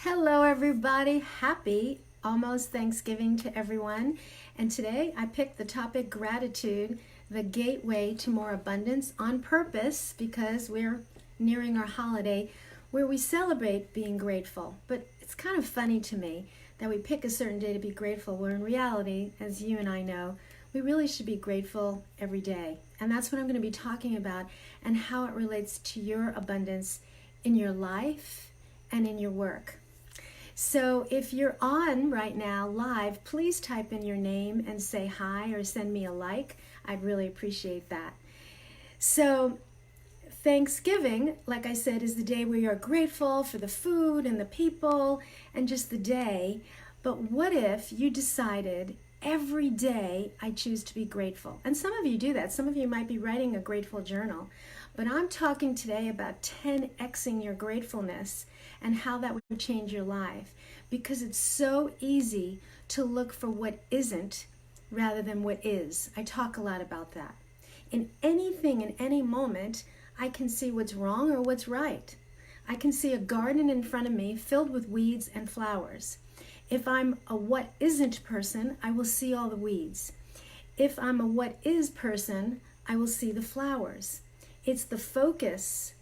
Hello everybody, happy almost Thanksgiving to everyone. And today I picked the topic gratitude, the gateway to more abundance, on purpose because we're nearing our holiday where we celebrate being grateful. But it's kind of funny to me that we pick a certain day to be grateful, where in reality, as you and I know, we really should be grateful every day. And that's what I'm going to be talking about and how it relates to your abundance in your life and in your work. So if you're on right now live, please type in your name and say hi or send me a like. I'd really appreciate that. So Thanksgiving, like I said, is the day where you're grateful for the food and the people and just the day. But what if you decided every day I choose to be grateful? And some of you do that. Some of you might be writing a grateful journal. But I'm talking today about 10xing your gratefulness and how that would change your life. Because it's so easy to look for what isn't rather than what is. I talk a lot about that. In anything, in any moment, I can see what's wrong or what's right. I can see a garden in front of me filled with weeds and flowers. If I'm a what isn't person, I will see all the weeds. If I'm a what is person, I will see the flowers. It's the focus.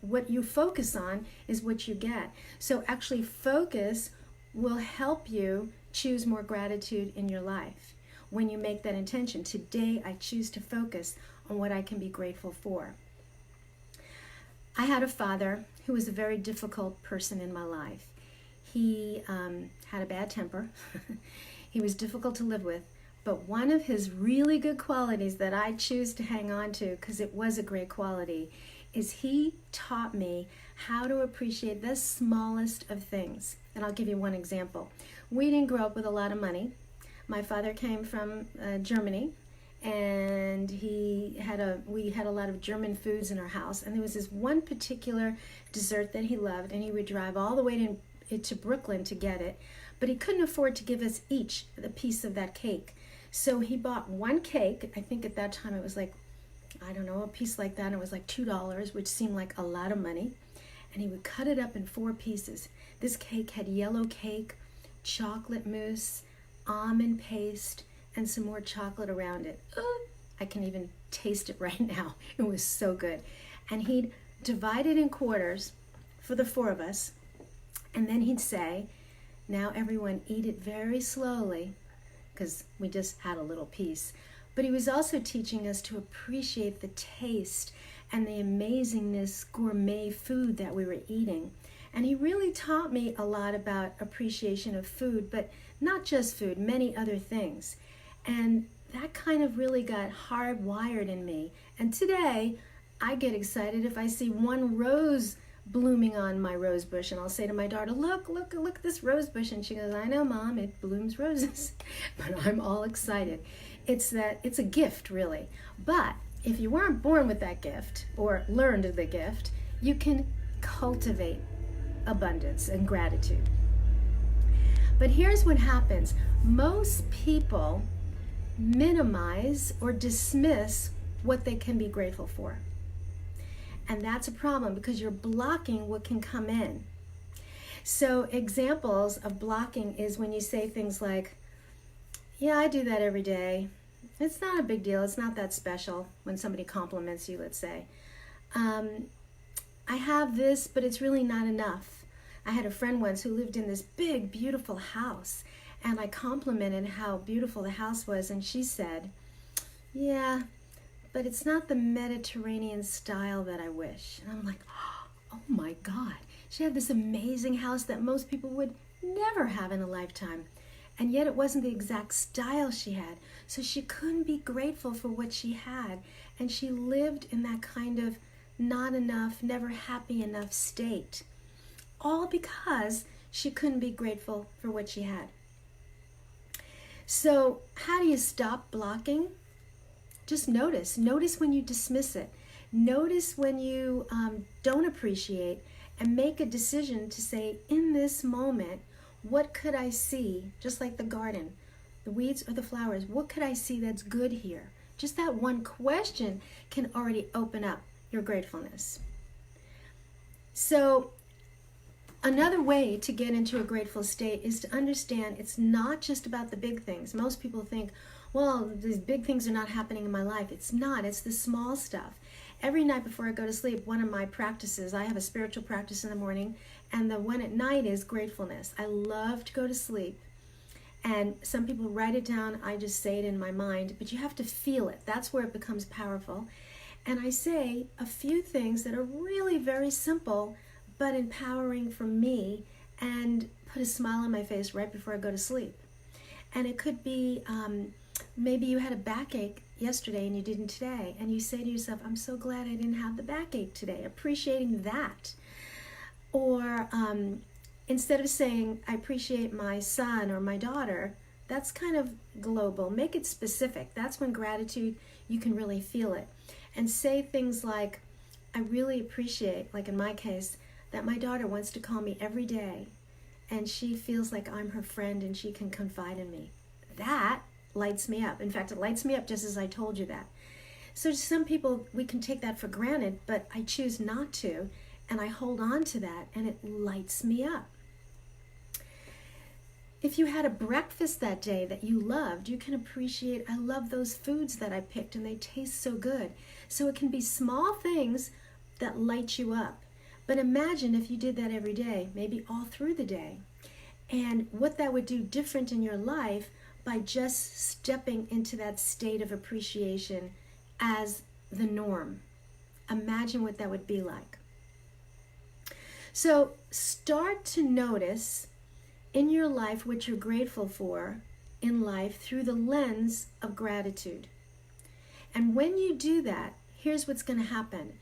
What you focus on is what you get. So actually focus will help you choose more gratitude in your life. When you make that intention, today I choose to focus on what I can be grateful for. I had a father who was a very difficult person in my life. He had a bad temper. He was difficult to live with. But one of his really good qualities that I choose to hang on to, because it was a great quality, is he taught me how to appreciate the smallest of things. And I'll give you one example. We didn't grow up with a lot of money. My father came from Germany, and we had a lot of German foods in our house. And there was this one particular dessert that he loved, and he would drive all the way to Brooklyn to get it. But he couldn't afford to give us each a piece of that cake. So he bought one cake. I think at that time it was like, I don't know, a piece like that. And it was like $2, which seemed like a lot of money. And he would cut it up in 4 pieces. This cake had yellow cake, chocolate mousse, almond paste, and some more chocolate around it. I can even taste it right now. It was so good. And he'd divide it in quarters for the 4 of us. And then he'd say, now everyone eat it very slowly, because we just had a little piece. But he was also teaching us to appreciate the taste and the amazingness gourmet food that we were eating. And he really taught me a lot about appreciation of food, but not just food, many other things. And that kind of really got hardwired in me. And today, I get excited if I see one rose blooming on my rose bush, and I'll say to my daughter, look at this rose bush, and she goes, I know, Mom, it blooms roses. But I'm all excited. It's a gift, really. But if you weren't born with that gift or learned the gift, you can cultivate abundance and gratitude. But here's what happens. Most people minimize or dismiss what they can be grateful for. And that's a problem because you're blocking what can come in. So examples of blocking is when you say things like, yeah, I do that every day. It's not a big deal. It's not that special when somebody compliments you, let's say. I have this, but it's really not enough. I had a friend once who lived in this big, beautiful house, and I complimented how beautiful the house was, and she said, yeah, but it's not the Mediterranean style that I wish. And I'm like, oh my God. She had this amazing house that most people would never have in a lifetime. And yet it wasn't the exact style she had. So she couldn't be grateful for what she had. And she lived in that kind of not enough, never happy enough state. All because she couldn't be grateful for what she had. So how do you stop blocking? Just notice. Notice when you dismiss it. Notice when you don't appreciate, and make a decision to say, in this moment, what could I see? Just like the garden, the weeds or the flowers, what could I see that's good here? Just that one question can already open up your gratefulness. So Another way to get into a grateful state is to understand it's not just about the big things. Most people think, well, these big things are not happening in my life. It's not. It's the small stuff. Every night before I go to sleep, one of my practices, I have a spiritual practice in the morning, and the one at night is gratefulness. I love to go to sleep. And some people write it down. I just say it in my mind, but you have to feel it. That's where it becomes powerful. And I say a few things that are really very simple, but empowering for me, and put a smile on my face right before I go to sleep. And it could be, maybe you had a backache yesterday and you didn't today, and you say to yourself, I'm so glad I didn't have the backache today, appreciating that. Or instead of saying, I appreciate my son or my daughter, that's kind of global. Make it specific. That's when gratitude, you can really feel it. And say things like, I really appreciate, like in my case, that my daughter wants to call me every day and she feels like I'm her friend and she can confide in me. That lights me up. In fact, it lights me up just as I told you that. So some people, we can take that for granted, but I choose not to, and I hold on to that, and it lights me up. If you had a breakfast that day that you loved, you can appreciate, I love those foods that I picked and they taste so good. So it can be small things that light you up. But imagine if you did that every day, maybe all through the day, and what that would do different in your life by just stepping into that state of appreciation as the norm. Imagine what that would be like. So start to notice in your life what you're grateful for in life through the lens of gratitude. And when you do that, here's what's going to happen.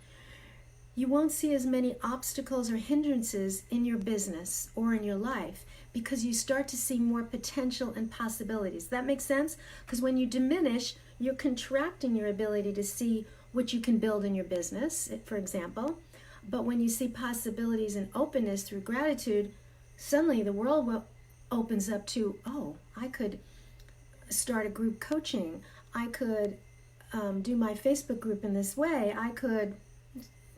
You won't see as many obstacles or hindrances in your business or in your life because you start to see more potential and possibilities. That makes sense? Because when you diminish, you're contracting your ability to see what you can build in your business, for example. But when you see possibilities and openness through gratitude, suddenly the world opens up to, oh, I could start a group coaching. I could do my Facebook group in this way. I could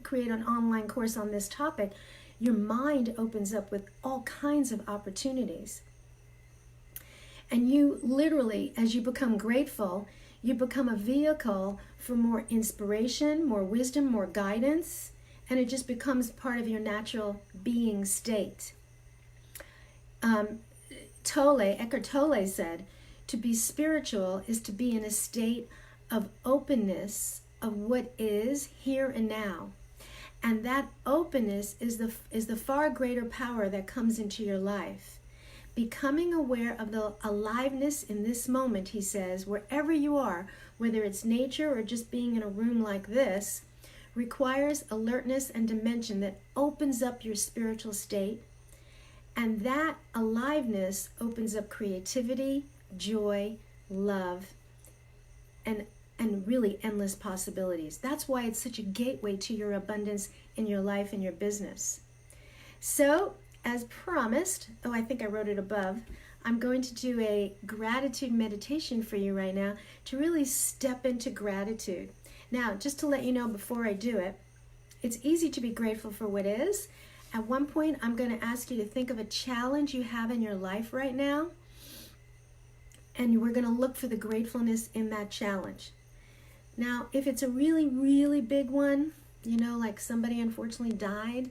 create an online course on this topic. Your mind opens up with all kinds of opportunities. And you literally, as you become grateful, you become a vehicle for more inspiration, more wisdom, more guidance, and it just becomes part of your natural being state. Eckhart Tolle said, to be spiritual is to be in a state of openness of what is here and now. And that openness is the far greater power that comes into your life. Becoming aware of the aliveness in this moment, he says, wherever you are, whether it's nature or just being in a room like this, requires alertness and dimension that opens up your spiritual state. And that aliveness opens up creativity, joy, love, and really endless possibilities. That's why it's such a gateway to your abundance in your life and your business. So, as promised, I think I wrote it above, I'm going to do a gratitude meditation for you right now to really step into gratitude. Now, just to let you know before I do it, it's easy to be grateful for what is. At one point, I'm going to ask you to think of a challenge you have in your life right now, and we're going to look for the gratefulness in that challenge. Now, if it's a really, really big one, like somebody unfortunately died,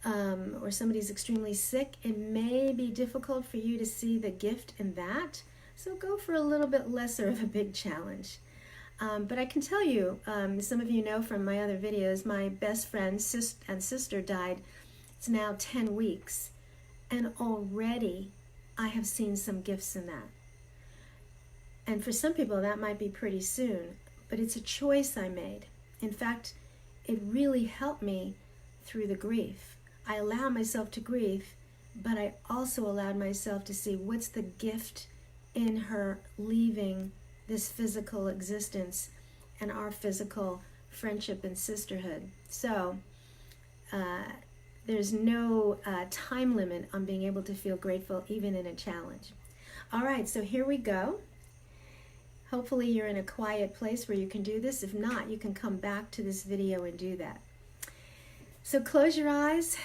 or somebody's extremely sick, it may be difficult for you to see the gift in that. So go for a little bit lesser of a big challenge. But I can tell you, some of you know from my other videos, my best friend and sister died. It's now 10 weeks. And already I have seen some gifts in that. And for some people that might be pretty soon. But it's a choice I made. In fact, it really helped me through the grief. I allow myself to grieve, but I also allowed myself to see what's the gift in her leaving this physical existence and our physical friendship and sisterhood. So there's no time limit on being able to feel grateful even in a challenge. All right, so here we go. Hopefully you're in a quiet place where you can do this. If not, you can come back to this video and do that. So close your eyes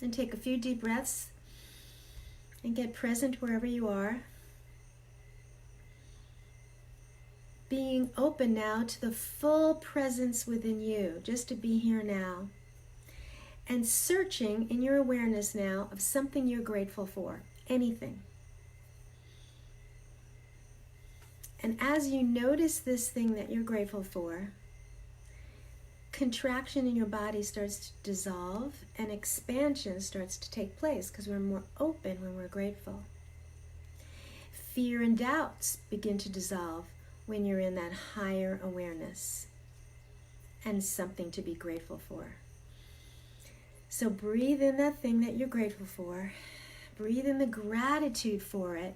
And take a few deep breaths and get present wherever you are. Being open now to the full presence within you, just to be here now. And searching in your awareness now of something you're grateful for, anything. And as you notice this thing that you're grateful for, contraction in your body starts to dissolve and expansion starts to take place because we're more open when we're grateful. Fear and doubts begin to dissolve when you're in that higher awareness and something to be grateful for. So breathe in that thing that you're grateful for. Breathe in the gratitude for it.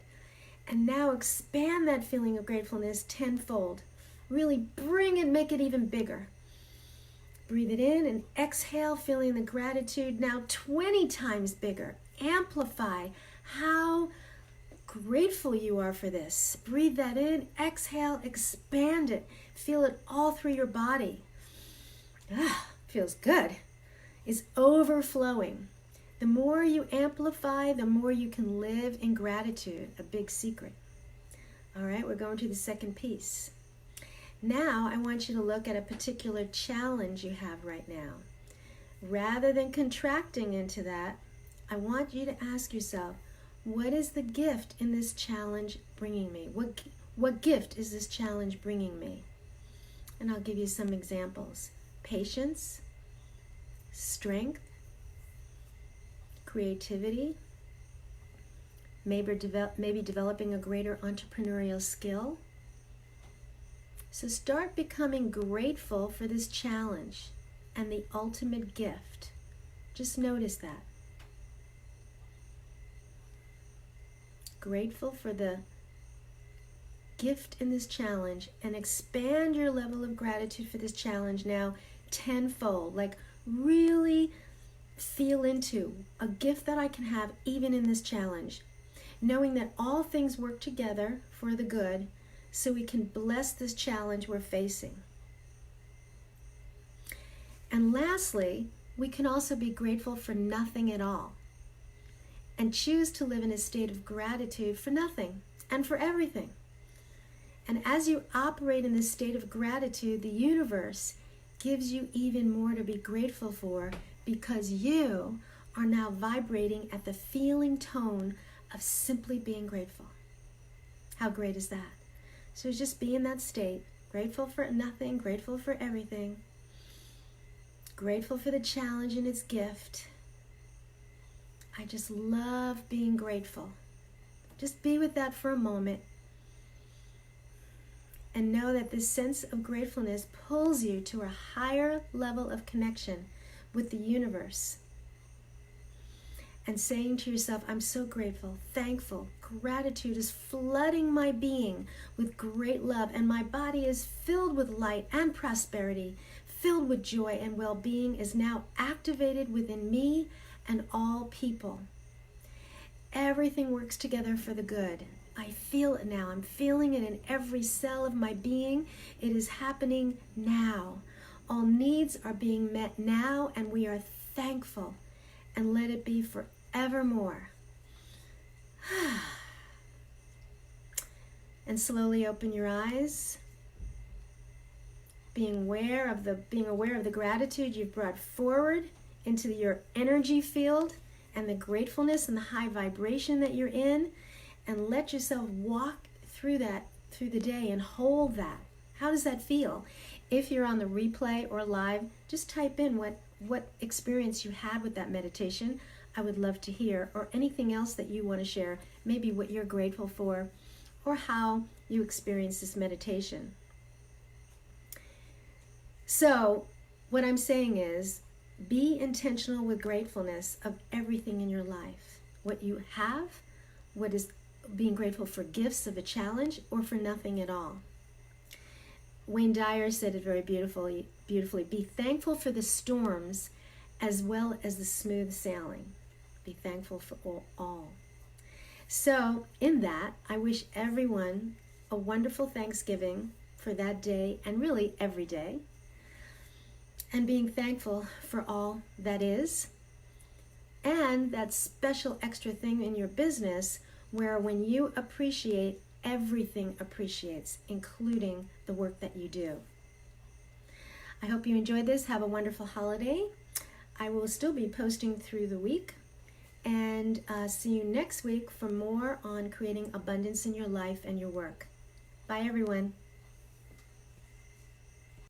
And now expand that feeling of gratefulness tenfold. Really bring it, make it even bigger. Breathe it in and exhale, feeling the gratitude now 20 times bigger. Amplify how grateful you are for this. Breathe that in, exhale, expand it. Feel it all through your body. Feels good. It's overflowing. The more you amplify, the more you can live in gratitude, a big secret. All right, we're going to the second piece. Now, I want you to look at a particular challenge you have right now. Rather than contracting into that, I want you to ask yourself, what is the gift in this challenge bringing me? What gift is this challenge bringing me? And I'll give you some examples. Patience, strength, creativity, maybe developing a greater entrepreneurial skill. So start becoming grateful for this challenge and the ultimate gift. Just notice that. Grateful for the gift in this challenge and expand your level of gratitude for this challenge now tenfold. Like really feel into a gift that I can have even in this challenge, knowing that all things work together for the good so we can bless this challenge we're facing. And lastly, we can also be grateful for nothing at all and choose to live in a state of gratitude for nothing and for everything. And as you operate in this state of gratitude, the universe gives you even more to be grateful for because you are now vibrating at the feeling tone of simply being grateful. How great is that? So just be in that state, grateful for nothing, grateful for everything, grateful for the challenge and its gift. I just love being grateful. Just be with that for a moment and know that this sense of gratefulness pulls you to a higher level of connection with the universe. And saying to yourself, I'm so grateful, thankful, gratitude is flooding my being with great love, and my body is filled with light and prosperity, filled with joy, and well-being is now activated within me and all people. Everything works together for the good. I feel it now. I'm feeling it in every cell of my being. It is happening now. All needs are being met now, and we are thankful. And let it be forevermore. And slowly open your eyes, being aware of the gratitude you've brought forward into your energy field and the gratefulness and the high vibration that you're in, and let yourself walk through that through the day and hold that. How does that feel? If you're on the replay or live, just type in what experience you had with that meditation. I would love to hear, or anything else that you want to share, maybe what you're grateful for or how you experience this meditation. So what I'm saying is, be intentional with gratefulness of everything in your life. What you have, what is being grateful for, gifts of a challenge or for nothing at all. Wayne Dyer said it very beautifully. Be thankful for the storms as well as the smooth sailing. Be thankful for all. So in that, I wish everyone a wonderful Thanksgiving for that day and really every day. And being thankful for all that is. and that special extra thing in your business where when you appreciate, everything appreciates, including the work that you do. I hope you enjoyed this. Have a wonderful holiday. I will still be posting through the week, and see you next week for more on creating abundance in your life and your work. Bye, everyone.